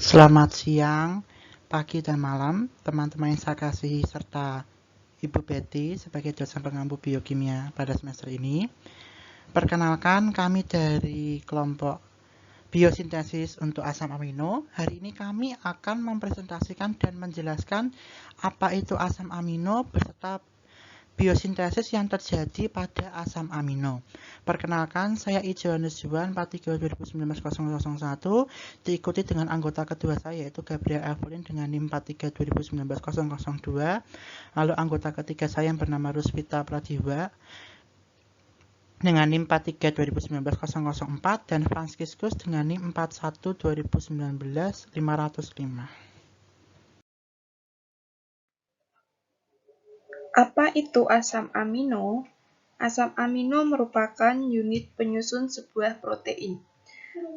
Selamat siang, pagi, dan malam, teman-teman yang saya kasihi serta Ibu Betty sebagai dosen pengampu biokimia pada semester ini. Perkenalkan, kami dari kelompok biosintesis untuk asam amino. Hari ini kami akan mempresentasikan dan menjelaskan apa itu asam amino beserta biosintesis yang terjadi pada asam amino. Perkenalkan, saya Ijohannes Juan 43 2019 001, diikuti dengan anggota kedua saya yaitu Gabriel Evelyn dengan NIM 43 2019 002. Lalu anggota ketiga saya yang bernama Rusvita Pradiwa dengan NIM 43 2019 004 dan Franciscus dengan NIM 41 2019 505. Apa itu asam amino? Asam amino merupakan unit penyusun sebuah protein.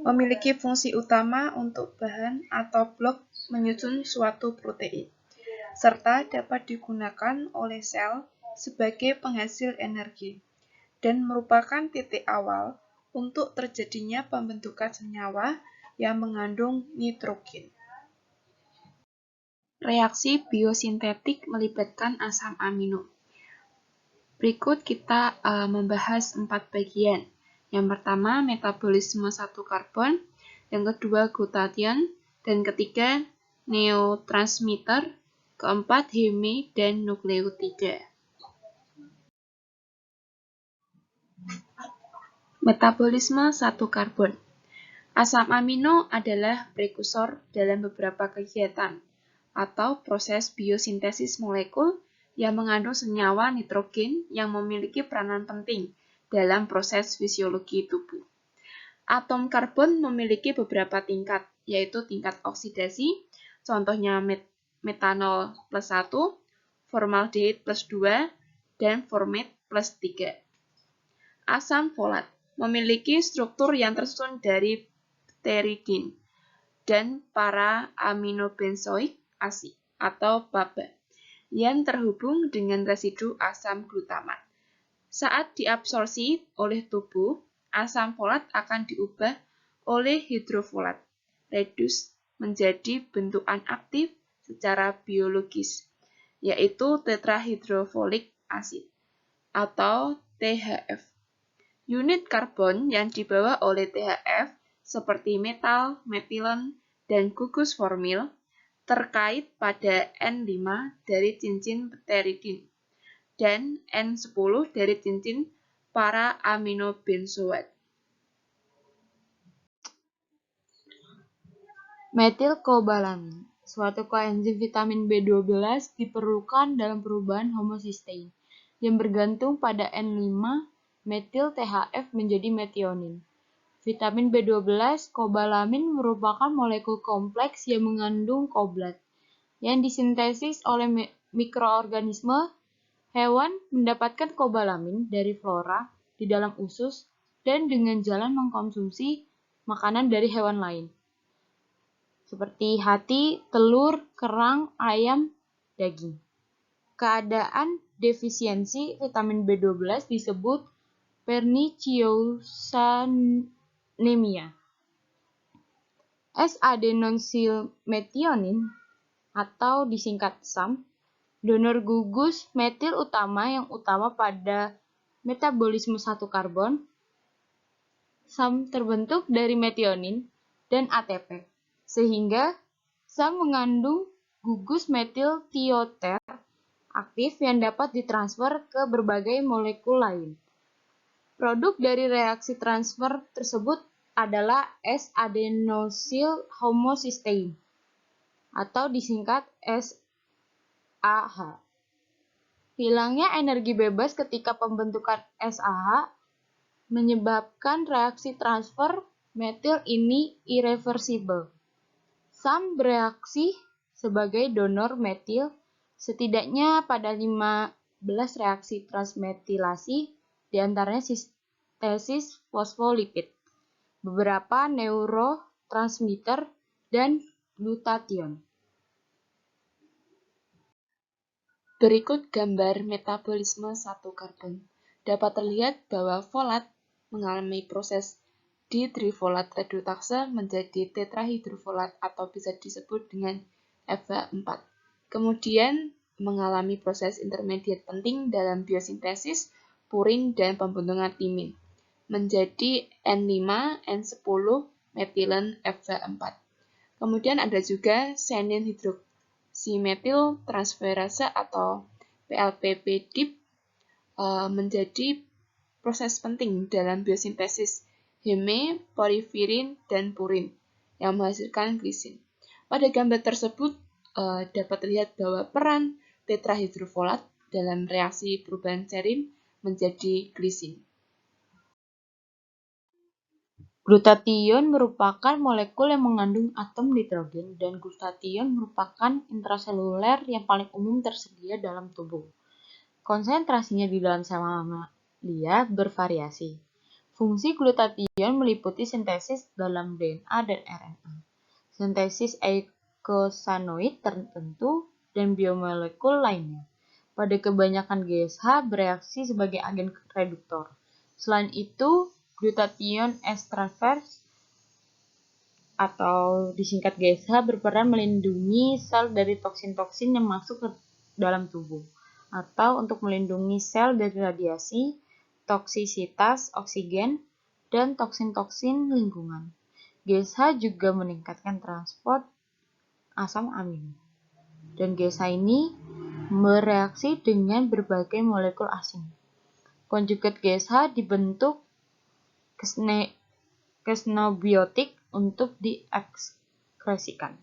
Memiliki fungsi utama untuk bahan atau blok menyusun suatu protein, serta dapat digunakan oleh sel sebagai penghasil energi, dan merupakan titik awal untuk terjadinya pembentukan senyawa yang mengandung nitrogen. Reaksi biosintetik melibatkan asam amino. Berikut kita membahas 4 bagian. Yang pertama, metabolisme 1 karbon, yang kedua, glutathione, dan ketiga, neurotransmitter, keempat, heme dan nukleotida. Metabolisme 1 karbon. Asam amino adalah prekursor dalam beberapa kegiatan atau proses biosintesis molekul yang mengandung senyawa nitrogen yang memiliki peranan penting dalam proses fisiologi tubuh. Atom karbon memiliki beberapa tingkat, yaitu tingkat oksidasi, contohnya metanol plus 1, formaldehid plus 2, dan formate plus 3. Asam folat memiliki struktur yang tersusun dari pteridin dan para aminobenzoik acid atau PABA yang terhubung dengan residu asam glutamat. Saat diabsorpsi oleh tubuh, asam folat akan diubah oleh hidrofolat reduce menjadi bentukan aktif secara biologis, yaitu tetrahydrofolic acid atau THF. Unit karbon yang dibawa oleh THF seperti metal, metilen, dan gugus formil terkait pada N5 dari cincin pteridin dan N10 dari cincin para aminobenzoat. Metilkobalamin, suatu koenzim vitamin B12 diperlukan dalam perubahan homosistein yang bergantung pada N5 metil THF menjadi metionin. Vitamin B12 kobalamin merupakan molekul kompleks yang mengandung kobalt yang disintesis oleh mikroorganisme. Hewan mendapatkan kobalamin dari flora di dalam usus dan dengan jalan mengkonsumsi makanan dari hewan lain, seperti hati, telur, kerang, ayam, daging. Keadaan defisiensi vitamin B12 disebut perniciousanemia. S-adenonsilmetionin atau disingkat SAM, donor gugus metil utama yang utama pada metabolisme 1 karbon. SAM terbentuk dari metionin dan ATP, sehingga SAM mengandung gugus metil tioter aktif yang dapat ditransfer ke berbagai molekul lain. Produk dari reaksi transfer tersebut adalah S-adenosyl homocysteine atau disingkat SAH. Hilangnya energi bebas ketika pembentukan SAH menyebabkan reaksi transfer metil ini irreversible. SAM bereaksi sebagai donor metil setidaknya pada 15 reaksi transmetilasi, diantaranya sintesis fosfolipid, beberapa neurotransmitter, dan glutathione. Berikut gambar metabolisme 1 karbon. Dapat terlihat bahwa folat mengalami proses trifolat reduktase menjadi tetrahidrofolat atau bisa disebut dengan FH4. Kemudian mengalami proses intermediat penting dalam biosintesis purin dan pembentukan timin menjadi N5, N10 metilen FH4. Kemudian ada juga senin hidroksimetil transferase atau PLPP-DIP menjadi proses penting dalam biosintesis heme, porifirin, dan purin yang menghasilkan glisin. Pada gambar tersebut dapat terlihat bahwa peran tetrahidrofolat dalam reaksi perubahan serin menjadi glisin. Glutathione merupakan molekul yang mengandung atom nitrogen dan glutathione merupakan intraseluler yang paling umum tersedia dalam tubuh. Konsentrasinya di dalam sel mamalia bervariasi. Fungsi glutathione meliputi sintesis dalam DNA dan RNA, sintesis eikosanoid tertentu, dan biomolekul lainnya. Pada kebanyakan GSH bereaksi sebagai agen reduktor. Selain itu, glutathione extraverse atau disingkat GSH berperan melindungi sel dari toksin-toksin yang masuk ke dalam tubuh atau untuk melindungi sel dari radiasi, toksisitas oksigen, dan toksin-toksin lingkungan. GSH juga meningkatkan transport asam amino. Dan GSH ini bereaksi dengan berbagai molekul asing. Konjugat GSH dibentuk kesnobiotik untuk diekskresikan.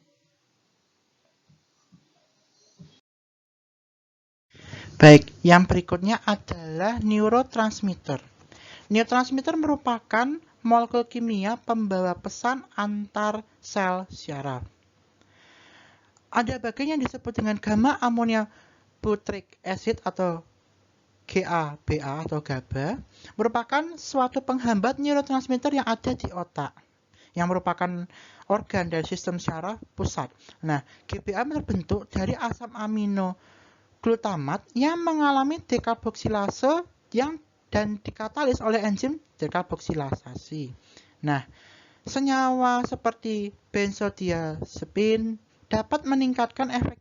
Baik, yang berikutnya adalah neurotransmitter. Neurotransmitter merupakan molekul kimia pembawa pesan antar sel syaraf. Ada bagian yang disebut dengan gamma amonia butyric acid atau GABA atau GABA, merupakan suatu penghambat neurotransmitter yang ada di otak, yang merupakan organ dari sistem syaraf pusat. Nah, GBA terbentuk dari asam amino glutamat yang mengalami dekarboksilase dan dikatalis oleh enzim dekarboksilasasi. Nah, senyawa seperti benzodiazepin dapat meningkatkan efek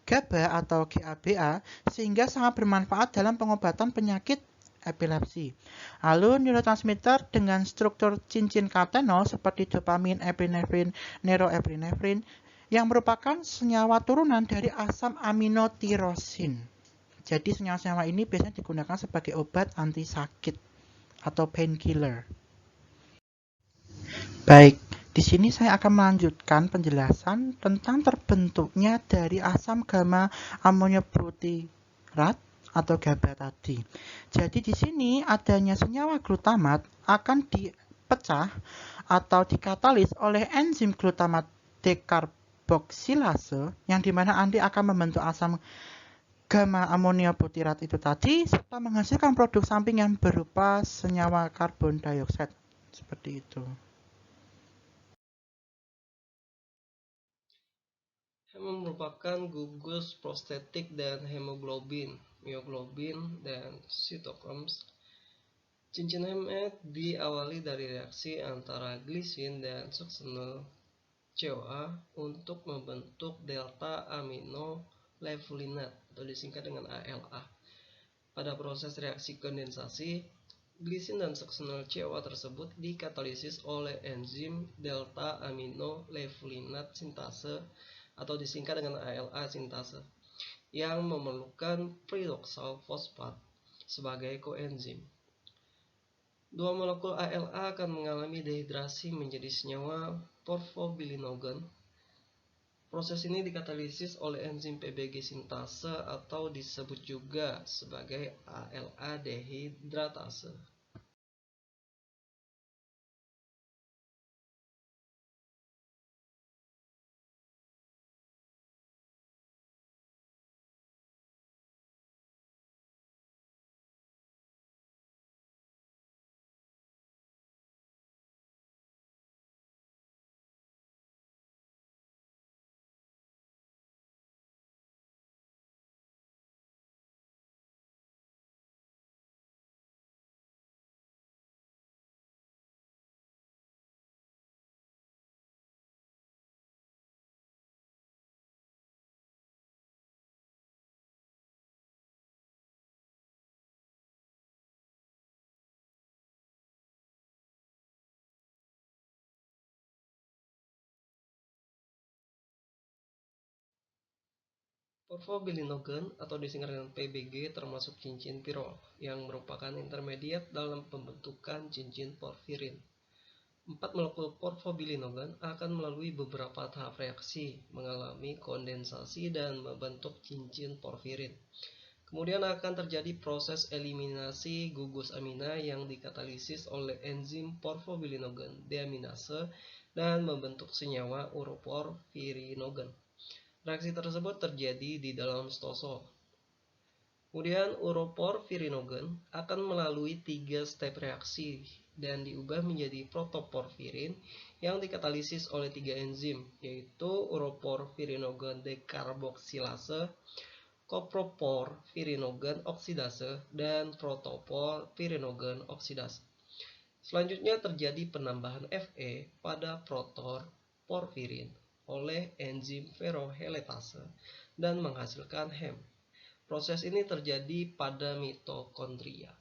GABA atau GABA sehingga sangat bermanfaat dalam pengobatan penyakit epilepsi. Lalu neurotransmitter dengan struktur cincin katenol seperti dopamin, epinefrin, neuroepinefrin yang merupakan senyawa turunan dari asam amino tirosin. Jadi senyawa-senyawa ini biasanya digunakan sebagai obat anti sakit atau painkiller. Baik, di sini saya akan melanjutkan penjelasan tentang terbentuknya dari asam gamma aminobutyrat atau GABA tadi. Jadi di sini adanya senyawa glutamat akan dipecah atau dikatalis oleh enzim glutamat dekarboksilase yang dimana nanti akan membentuk asam gamma aminobutyrat itu tadi serta menghasilkan produk samping yang berupa senyawa karbon dioksida seperti itu. Heme merupakan gugus prostetik dan hemoglobin, mioglobin, dan sitokroms. Cincin heme diawali dari reaksi antara glisin dan suksenil CoA untuk membentuk delta amino levulinat atau disingkat dengan ALA. Pada proses reaksi kondensasi, glisin dan suksenil CoA tersebut dikatalisis oleh enzim delta amino levulinat sintase atau disingkat dengan ALA sintase yang memerlukan pyridoxal fosfat sebagai koenzim. Dua molekul ALA akan mengalami dehidrasi menjadi senyawa porfobilinogen. Proses ini dikatalisis oleh enzim PBG sintase atau disebut juga sebagai ALA dehidratase. Porfobilinogen atau disingkat dengan PBG termasuk cincin pirol yang merupakan intermediat dalam pembentukan cincin porfirin. 4 molekul porfobilinogen akan melalui beberapa tahap reaksi, mengalami kondensasi dan membentuk cincin porfirin. Kemudian akan terjadi proses eliminasi gugus amina yang dikatalisis oleh enzim porfobilinogen deaminase dan membentuk senyawa uroporfirinogen. Reaksi tersebut terjadi di dalam stosol. Kemudian uroporfirinogen akan melalui 3 step reaksi dan diubah menjadi protoporfirin yang dikatalisis oleh 3 enzim, yaitu uroporfirinogen dekarboksilase, coproporfirinogen oksidase, dan protoporfirinogen oksidase. Selanjutnya terjadi penambahan Fe pada protoporfirin oleh enzim ferrohelatase dan menghasilkan HEM. Proses ini terjadi pada mitokondria.